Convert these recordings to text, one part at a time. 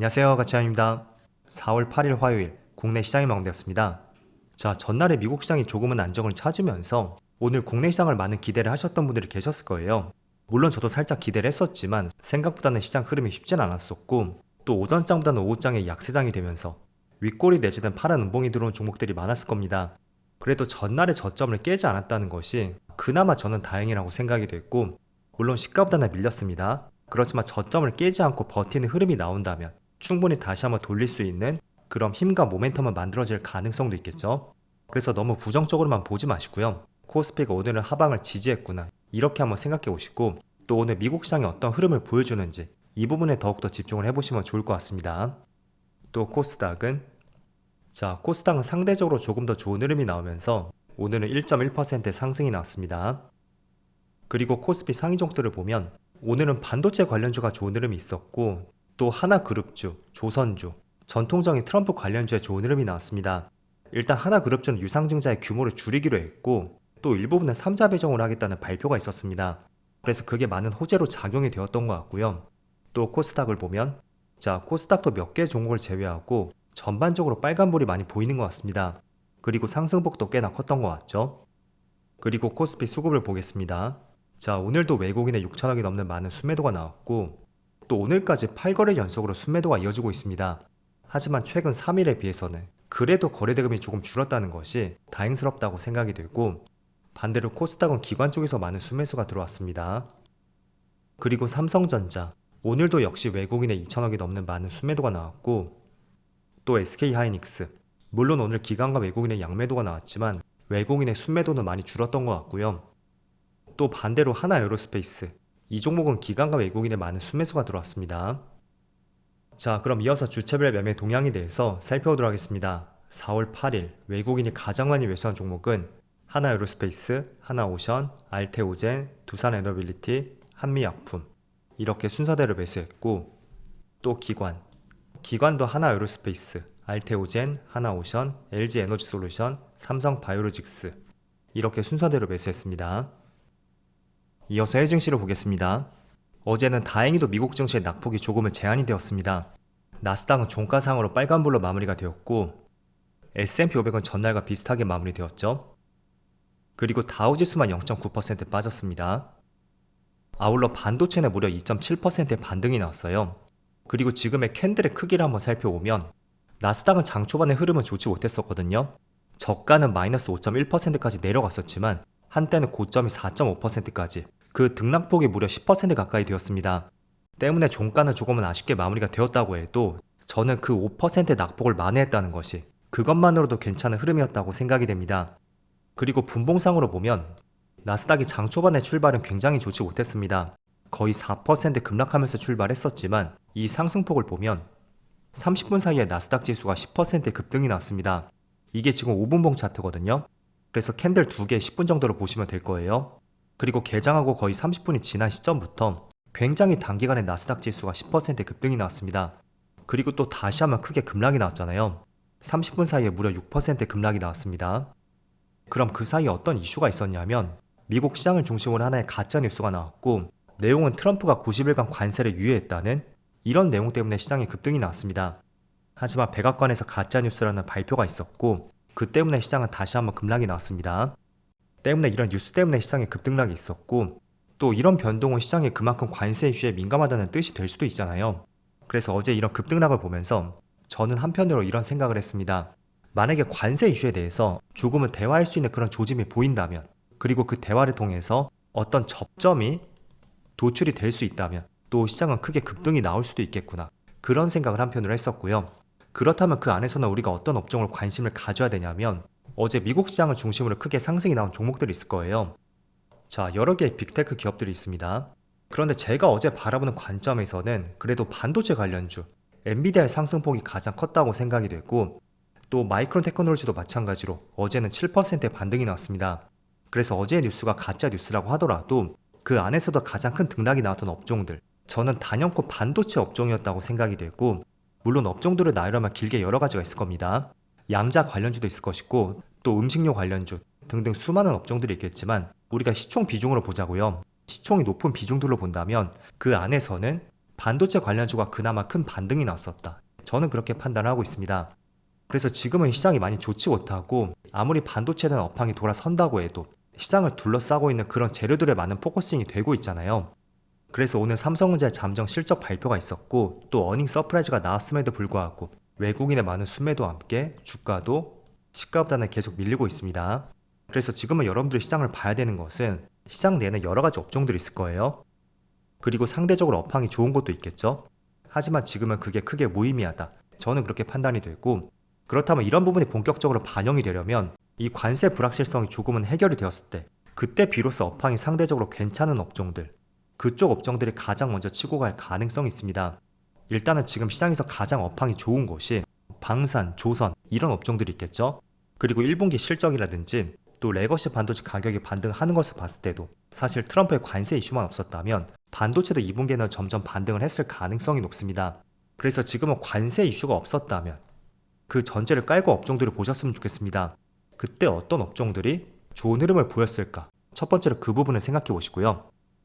안녕하세요, 가치환입니다. 4월 8일 화요일 국내 시장이 마감되었습니다. 자, 전날에 미국 시장이 조금은 안정을 찾으면서 오늘 국내 시장을 많은 기대를 하셨던 분들이 계셨을 거예요. 물론 저도 살짝 기대를 했었지만 생각보다는 시장 흐름이 쉽진 않았었고, 또 오전장보다는 오후장에 약세장이 되면서 윗꼬리 내지는 파란 음봉이 들어온 종목들이 많았을 겁니다. 그래도 전날의 저점을 깨지 않았다는 것이 그나마 저는 다행이라고 생각이 됐고, 물론 시가보다는 밀렸습니다. 그렇지만 저점을 깨지 않고 버티는 흐름이 나온다면 충분히 다시 한번 돌릴 수 있는 그런 힘과 모멘텀을 만들어질 가능성도 있겠죠. 그래서 너무 부정적으로만 보지 마시고요. 코스피가 오늘은 하방을 지지했구나, 이렇게 한번 생각해 보시고, 또 오늘 미국 시장이 어떤 흐름을 보여주는지 이 부분에 더욱더 집중을 해보시면 좋을 것 같습니다. 또 코스닥은 코스닥은 상대적으로 조금 더 좋은 흐름이 나오면서 오늘은 1.1% 상승이 나왔습니다. 그리고 코스피 상위 종목들을 보면 오늘은 반도체 관련주가 좋은 흐름이 있었고, 또 하나그룹주, 조선주, 전통적인 트럼프 관련주에 좋은 흐름이 나왔습니다. 일단 하나그룹주는 유상증자의 규모를 줄이기로 했고, 또 일부분은 3자 배정을 하겠다는 발표가 있었습니다. 그래서 그게 많은 호재로 작용이 되었던 것 같고요. 또 코스닥을 보면 코스닥도 몇 개 종목을 제외하고 전반적으로 빨간불이 많이 보이는 것 같습니다. 그리고 상승폭도 꽤나 컸던 것 같죠. 그리고 코스피 수급을 보겠습니다. 오늘도 외국인의 6천억이 넘는 많은 순매도가 나왔고, 또 오늘까지 8거래 연속으로 순매도가 이어지고 있습니다. 하지만 최근 3일에 비해서는 그래도 거래대금이 조금 줄었다는 것이 다행스럽다고 생각이 되고, 반대로 코스닥은 기관 쪽에서 많은 순매수가 들어왔습니다. 그리고 삼성전자, 오늘도 역시 외국인의 2천억이 넘는 많은 순매도가 나왔고, 또 SK하이닉스, 물론 오늘 기관과 외국인의 양매도가 나왔지만 외국인의 순매도는 많이 줄었던 것 같고요. 또 반대로 하나에어로스페이스, 이 종목은 기관과 외국인의 많은 순매수가 들어왔습니다. 그럼 이어서 주체별 매매 동향에 대해서 살펴보도록 하겠습니다. 4월 8일 외국인이 가장 많이 매수한 종목은 하나에어로스페이스, 하나오션, 알테오젠, 두산에너빌리티, 한미약품, 이렇게 순서대로 매수했고, 또 기관도 하나에어로스페이스, 알테오젠, 하나오션, LG에너지솔루션, 삼성바이오로직스, 이렇게 순서대로 매수했습니다. 이어서 해외 증시를 보겠습니다. 어제는 다행히도 미국 증시의 낙폭이 조금은 제한이 되었습니다. 나스닥은 종가상으로 빨간불로 마무리가 되었고, S&P 500은 전날과 비슷하게 마무리되었죠. 그리고 다우지수만 0.9% 빠졌습니다. 아울러 반도체는 무려 2.7%의 반등이 나왔어요. 그리고 지금의 캔들의 크기를 한번 살펴보면 나스닥은 장 초반의 흐름은 좋지 못했었거든요. 저가는 마이너스 5.1%까지 내려갔었지만 한때는 고점이 4.5%까지, 그 등락폭이 무려 10% 가까이 되었습니다. 때문에 종가는 조금은 아쉽게 마무리가 되었다고 해도 저는 그 5% 낙폭을 만회했다는 것이 그것만으로도 괜찮은 흐름이었다고 생각이 됩니다. 그리고 분봉상으로 보면 나스닥이 장 초반의 출발은 굉장히 좋지 못했습니다. 거의 4% 급락하면서 출발했었지만 이 상승폭을 보면 30분 사이에 나스닥 지수가 10% 급등이 나왔습니다. 이게 지금 5분봉 차트거든요. 그래서 캔들 2개 10분 정도로 보시면 될 거예요. 그리고 개장하고 거의 30분이 지난 시점부터 굉장히 단기간에 나스닥 지수가 10% 급등이 나왔습니다. 그리고 또 다시 한번 크게 급락이 나왔잖아요. 30분 사이에 무려 6% 급락이 나왔습니다. 그럼 그 사이에 어떤 이슈가 있었냐면 미국 시장을 중심으로 하나의 가짜 뉴스가 나왔고, 내용은 트럼프가 90일간 관세를 유예했다는 이런 내용 때문에 시장에 급등이 나왔습니다. 하지만 백악관에서 가짜 뉴스라는 발표가 있었고, 그 때문에 시장은 다시 한번 급락이 나왔습니다. 때문에 이런 뉴스 때문에 시장에 급등락이 있었고, 또 이런 변동은 시장이 그만큼 관세 이슈에 민감하다는 뜻이 될 수도 있잖아요. 그래서 어제 이런 급등락을 보면서 저는 한편으로 이런 생각을 했습니다. 만약에 관세 이슈에 대해서 조금은 대화할 수 있는 그런 조짐이 보인다면, 그리고 그 대화를 통해서 어떤 접점이 도출이 될 수 있다면 또 시장은 크게 급등이 나올 수도 있겠구나, 그런 생각을 한편으로 했었고요. 그렇다면 그 안에서는 우리가 어떤 업종을 관심을 가져야 되냐면, 어제 미국 시장을 중심으로 크게 상승이 나온 종목들이 있을 거예요. 여러 개의 빅테크 기업들이 있습니다. 그런데 제가 어제 바라보는 관점에서는 그래도 반도체 관련주, 엔비디아의 상승폭이 가장 컸다고 생각이 됐고, 또 마이크론 테크놀로지도 마찬가지로 어제는 7%의 반등이 나왔습니다. 그래서 어제의 뉴스가 가짜 뉴스라고 하더라도 그 안에서도 가장 큰 등락이 나왔던 업종들, 저는 단연코 반도체 업종이었다고 생각이 되고, 물론 업종들을 나열하면 길게 여러 가지가 있을 겁니다. 양자 관련주도 있을 것이고, 또 음식료 관련주 등등 수많은 업종들이 있겠지만 우리가 시총 비중으로 보자고요. 시총이 높은 비중들로 본다면 그 안에서는 반도체 관련주가 그나마 큰 반등이 나왔었다. 저는 그렇게 판단하고 있습니다. 그래서 지금은 시장이 많이 좋지 못하고 아무리 반도체에 대한 업황이 돌아선다고 해도 시장을 둘러싸고 있는 그런 재료들에 많은 포커싱이 되고 있잖아요. 그래서 오늘 삼성전자의 잠정 실적 발표가 있었고 또 어닝 서프라이즈가 나왔음에도 불구하고 외국인의 많은 순매도와 함께 주가도 시가보다는 계속 밀리고 있습니다. 그래서 지금은 여러분들이 시장을 봐야 되는 것은 시장 내에는 여러 가지 업종들이 있을 거예요. 그리고 상대적으로 업황이 좋은 것도 있겠죠. 하지만 지금은 그게 크게 무의미하다. 저는 그렇게 판단이 되고, 그렇다면 이런 부분이 본격적으로 반영이 되려면 이 관세 불확실성이 조금은 해결이 되었을 때 그때 비로소 업황이 상대적으로 괜찮은 업종들, 그쪽 업종들이 가장 먼저 치고 갈 가능성이 있습니다. 일단은 지금 시장에서 가장 업황이 좋은 곳이 방산, 조선 이런 업종들이 있겠죠. 그리고 1분기 실적이라든지 또 레거시 반도체 가격이 반등하는 것을 봤을 때도 사실 트럼프의 관세 이슈만 없었다면 반도체도 2분기에는 점점 반등을 했을 가능성이 높습니다. 그래서 지금은 관세 이슈가 없었다면 그 전제를 깔고 업종들을 보셨으면 좋겠습니다. 그때 어떤 업종들이 좋은 흐름을 보였을까? 첫 번째로 그 부분을 생각해 보시고요.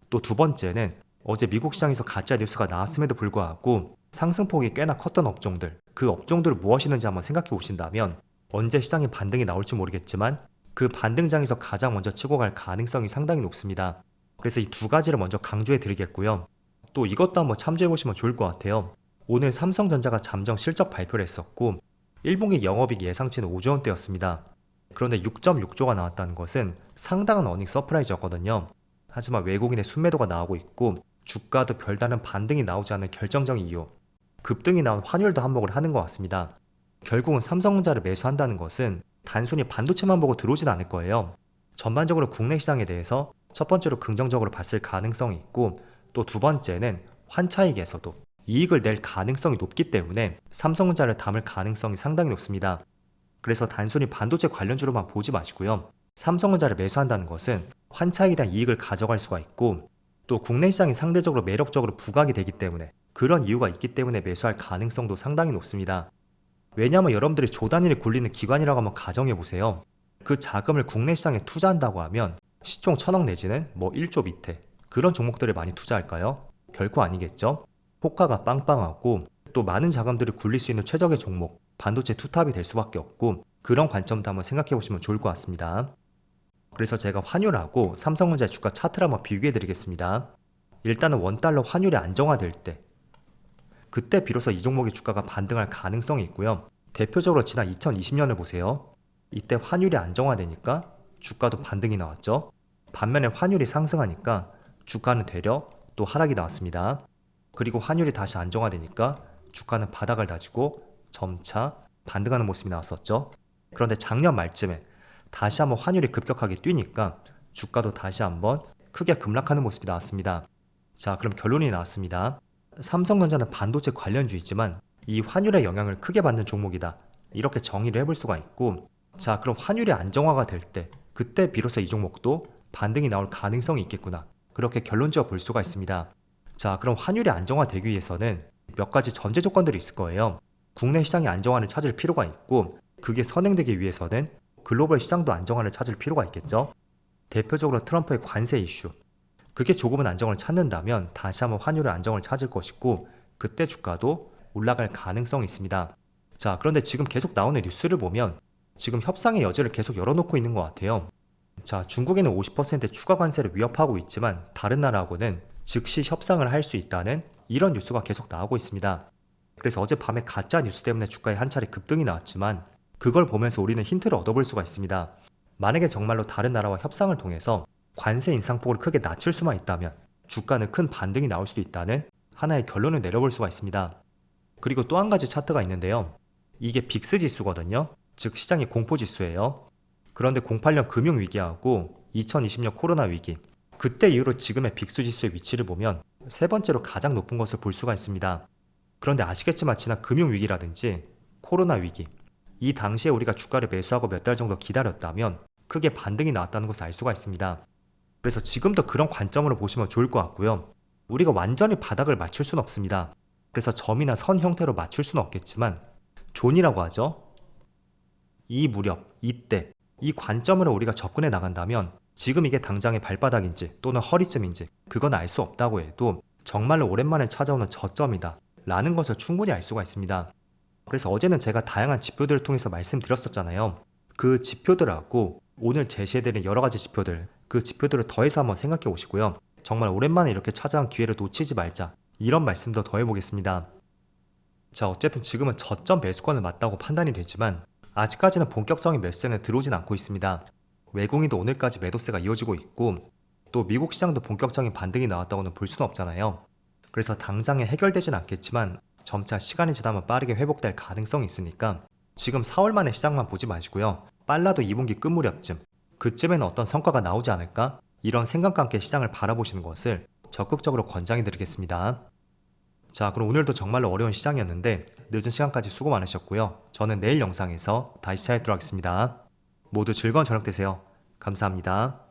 또 두 번째는 어제 미국 시장에서 가짜 뉴스가 나왔음에도 불구하고 상승폭이 꽤나 컸던 업종들, 그 업종들을 무엇이는지 한번 생각해 보신다면 언제 시장에 반등이 나올지 모르겠지만 그 반등장에서 가장 먼저 치고 갈 가능성이 상당히 높습니다. 그래서 이 두 가지를 먼저 강조해 드리겠고요. 또 이것도 한번 참조해 보시면 좋을 것 같아요. 오늘 삼성전자가 잠정 실적 발표를 했었고 1분기 영업이익 예상치는 5조 원대였습니다. 그런데 6.6조가 나왔다는 것은 상당한 어닝 서프라이즈였거든요. 하지만 외국인의 순매도가 나오고 있고 주가도 별다른 반등이 나오지 않는 결정적인 이유, 급등이 나온 환율도 한몫을 하는 것 같습니다. 결국은 삼성전자를 매수한다는 것은 단순히 반도체만 보고 들어오진 않을 거예요. 전반적으로 국내 시장에 대해서 첫 번째로 긍정적으로 봤을 가능성이 있고 또 두 번째는 환차익에서도 이익을 낼 가능성이 높기 때문에 삼성전자를 담을 가능성이 상당히 높습니다. 그래서 단순히 반도체 관련주로만 보지 마시고요. 삼성전자를 매수한다는 것은 환차익에 대한 이익을 가져갈 수가 있고 또 국내 시장이 상대적으로 매력적으로 부각이 되기 때문에 그런 이유가 있기 때문에 매수할 가능성도 상당히 높습니다. 왜냐하면 여러분들이 조 단위를 굴리는 기관이라고 한번 가정해보세요. 그 자금을 국내 시장에 투자한다고 하면 시총 1000억 내지는 1조 밑에 그런 종목들을 많이 투자할까요? 결코 아니겠죠. 호가가 빵빵하고 또 많은 자금들을 굴릴 수 있는 최적의 종목, 반도체 투탑이 될 수밖에 없고 그런 관점도 한번 생각해 보시면 좋을 것 같습니다. 그래서 제가 환율하고 삼성전자 주가 차트를 한번 비교해 드리겠습니다. 일단은 원달러 환율이 안정화될 때 그때 비로소 이 종목의 주가가 반등할 가능성이 있고요. 대표적으로 지난 2020년을 보세요. 이때 환율이 안정화되니까 주가도 반등이 나왔죠. 반면에 환율이 상승하니까 주가는 되려 또 하락이 나왔습니다. 그리고 환율이 다시 안정화되니까 주가는 바닥을 다지고 점차 반등하는 모습이 나왔었죠. 그런데 작년 말쯤에 다시 한번 환율이 급격하게 뛰니까 주가도 다시 한번 크게 급락하는 모습이 나왔습니다. 자, 그럼 결론이 나왔습니다. 삼성전자는 반도체 관련주이지만 이 환율의 영향을 크게 받는 종목이다. 이렇게 정의를 해볼 수가 있고, 자, 그럼 환율이 안정화가 될 때 그때 비로소 이 종목도 반등이 나올 가능성이 있겠구나. 그렇게 결론 지어 볼 수가 있습니다. 자, 그럼 환율이 안정화되기 위해서는 몇 가지 전제 조건들이 있을 거예요. 국내 시장이 안정화를 찾을 필요가 있고 그게 선행되기 위해서는 글로벌 시장도 안정화를 찾을 필요가 있겠죠. 대표적으로 트럼프의 관세 이슈. 그게 조금은 안정을 찾는다면 다시 한번 환율의 안정을 찾을 것이고 그때 주가도 올라갈 가능성이 있습니다. 자, 그런데 지금 계속 나오는 뉴스를 보면 지금 협상의 여지를 계속 열어놓고 있는 것 같아요. 자, 중국에는 50% 추가 관세를 위협하고 있지만 다른 나라하고는 즉시 협상을 할 수 있다는 이런 뉴스가 계속 나오고 있습니다. 그래서 어젯밤에 가짜 뉴스 때문에 주가에 한 차례 급등이 나왔지만 그걸 보면서 우리는 힌트를 얻어볼 수가 있습니다. 만약에 정말로 다른 나라와 협상을 통해서 관세 인상폭을 크게 낮출 수만 있다면 주가는 큰 반등이 나올 수도 있다는 하나의 결론을 내려볼 수가 있습니다. 그리고 또 한 가지 차트가 있는데요. 이게 빅스 지수거든요. 즉 시장의 공포 지수예요. 그런데 08년 금융위기하고 2020년 코로나 위기, 그때 이후로 지금의 빅스 지수의 위치를 보면 세 번째로 가장 높은 것을 볼 수가 있습니다. 그런데 아시겠지만 지난 금융위기라든지 코로나 위기, 이 당시에 우리가 주가를 매수하고 몇 달 정도 기다렸다면 크게 반등이 나왔다는 것을 알 수가 있습니다. 그래서 지금도 그런 관점으로 보시면 좋을 것 같고요. 우리가 완전히 바닥을 맞출 수는 없습니다. 그래서 점이나 선 형태로 맞출 수는 없겠지만 존이라고 하죠. 이 무렵, 이때, 이 관점으로 우리가 접근해 나간다면 지금 이게 당장의 발바닥인지 또는 허리쯤인지 그건 알 수 없다고 해도 정말로 오랜만에 찾아오는 저점이다 라는 것을 충분히 알 수가 있습니다. 그래서 어제는 제가 다양한 지표들을 통해서 말씀드렸었잖아요. 그 지표들하고 오늘 제시해드린 여러 가지 지표들, 그 지표들을 더해서 한번 생각해 보시고요. 정말 오랜만에 이렇게 찾아온 기회를 놓치지 말자, 이런 말씀도 더해보겠습니다. 자, 어쨌든 지금은 저점 매수권을 맞다고 판단이 되지만 아직까지는 본격적인 매수세는 들어오진 않고 있습니다. 외국인도 오늘까지 매도세가 이어지고 있고 또 미국 시장도 본격적인 반등이 나왔다고는 볼 수는 없잖아요. 그래서 당장에 해결되진 않겠지만 점차 시간이 지나면 빠르게 회복될 가능성이 있으니까 지금 4월 만에 시장만 보지 마시고요. 빨라도 2분기 끝 무렵쯤, 그쯤에는 어떤 성과가 나오지 않을까? 이런 생각과 함께 시장을 바라보시는 것을 적극적으로 권장해 드리겠습니다. 자, 그럼 오늘도 정말로 어려운 시장이었는데 늦은 시간까지 수고 많으셨고요. 저는 내일 영상에서 다시 찾아뵙도록 하겠습니다. 모두 즐거운 저녁 되세요. 감사합니다.